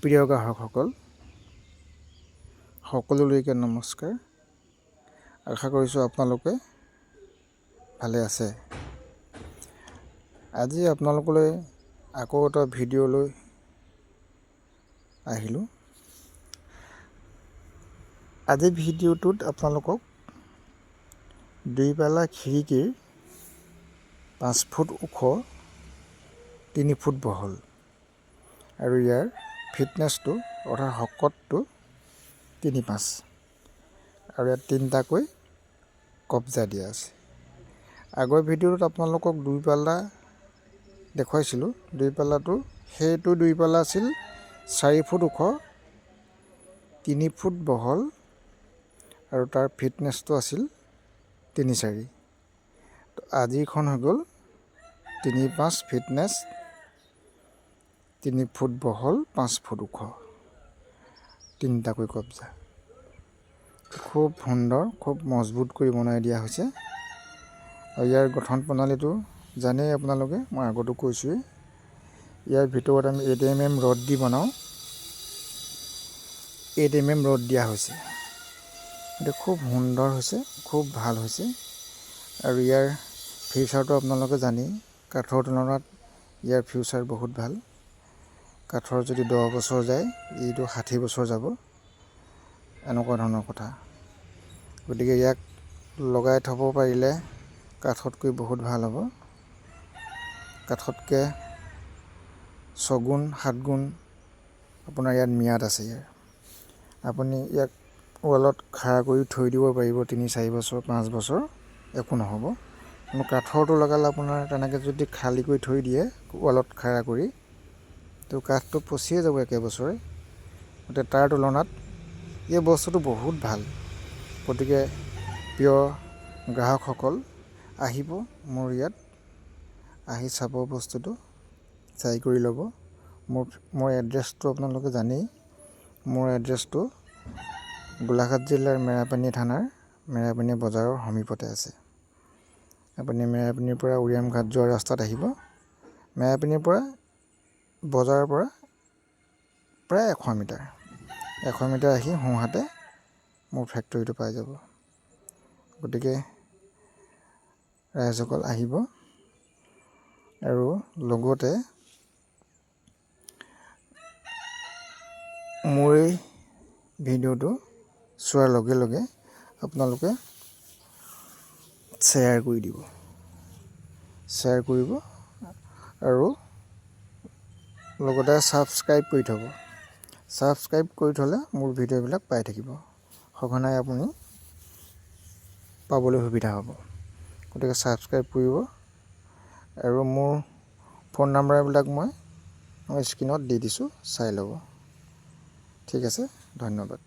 প্ৰিয় গ্ৰাহকসকল সকলোলৈকে নমস্কাৰ। আশা কৰিছোঁ আপোনালোকে ভালে আছে। আজি আপোনালোকলৈ আকৌ এটা ভিডিঅ' লৈ আহিলোঁ। আজি ভিডিঅ'টোত আপোনালোকক দুইপালা খিৰিকীৰ 5 ফুট ওখ 3 ফুট বহল আৰু ইয়াৰ ফিটনেছটো অৰ্থাৎ শকতটো 3.5 আৰু ইয়াত 3টাকৈ কব্জা দিয়া আছে। আগৰ ভিডিঅ'টোত আপোনালোকক দুইপাল্লা দেখুৱাইছিলোঁ। দুইপাল্লাটো সেইটো দুইপাল্লা আছিল 4 ফুট ওখ 3 ফুট বহল আৰু তাৰ ফিটনেছটো আছিল 3.4। আজিখন হৈ গ'ল 3.5 ফিটনেছ 3 ফুট বহল 5 ফুট ওখ 3টাকৈ কব্জা। খুব সুন্দৰ, খুব মজবুত কৰি বনাই দিয়া হৈছে। আৰু ইয়াৰ গঠন প্ৰণালীটো জানেই আপোনালোকে, মই আগতো কৈছোঁৱেই। ইয়াৰ ভিতৰত আমি 8 mm ৰড দি বনাওঁ। 8 mm ৰড দিয়া হৈছে। এইটো খুব সুন্দৰ হৈছে, খুব ভাল হৈছে। আৰু ইয়াৰ ফিউচাৰটো আপোনালোকে জানেই, কাঠৰ তুলনাত ইয়াৰ ফিউচাৰ বহুত ভাল। কাঠৰ যদি 10 বছৰ যায়, এইটো 60 বছৰ যাব, এনেকুৱা ধৰণৰ কথা। গতিকে ইয়াক লগাই থ'ব পাৰিলে কাঠতকৈ বহুত ভাল হ'ব। কাঠতকৈ 6 গুণ 7 গুণ আপোনাৰ ইয়াত ম্যাদ আছে। আপুনি ইয়াক ৱালত খাৰা কৰি থৈ দিব পাৰিব 3-4 বছৰ 5 বছৰ, একো নহ'ব। কিন্তু কাঠৰটো লগালে আপোনাৰ তেনেকৈ যদি খালী কৰি থৈ দিয়ে ৱালত খাৰা কৰি, তো কাঠটো পচিয়ে যাব একেবছৰে। গতিকে তাৰ তুলনাত এই বস্তুটো বহুত ভাল। গতিকে প্ৰিয় গ্ৰাহকসকল আহিব মোৰ ইয়াত, আহি চাব বস্তুটো, চাই কৰি ল'ব। মোৰ এড্ৰেছটো আপোনালোকে জানেই। মোৰ এড্ৰেছটো গোলাঘাট জিলাৰ মেৰাপানী থানাৰ মেৰাপানী বজাৰৰ সমীপতে আছে। আপুনি মেৰাপানীৰ পৰা উৰিয়াম ঘাট যোৱা ৰাস্তাত আহিব। মেৰাপানীৰ পৰা বজাৰৰ পৰা প্ৰায় 100 মিটাৰ। 100 মিটাৰ আহি সোঁহাতে মোৰ ফেক্টৰীটো পাই যাব। গতিকে ৰাইজসকল আহিব আৰু লগতে মোৰ এই ভিডিঅ'টো চোৱাৰ লগে লগে আপোনালোকে শ্বেয়াৰ কৰি দিব। শ্বেয়াৰ কৰিব আৰু লগতে ছাবস্ক্ৰাইব কৰি থ'ব। ছাবস্ক্ৰাইব কৰি থ'লে মোৰ ভিডিঅ'বিলাক পাই থাকিব, সঘনাই আপুনি পাবলৈ সুবিধা হ'ব। গতিকে ছাবস্ক্ৰাইব কৰিব আৰু মোৰ ফোন নাম্বাৰবিলাক মই স্ক্ৰীণত দি দিছোঁ, চাই ল'ব। ঠিক আছে, ধন্যবাদ।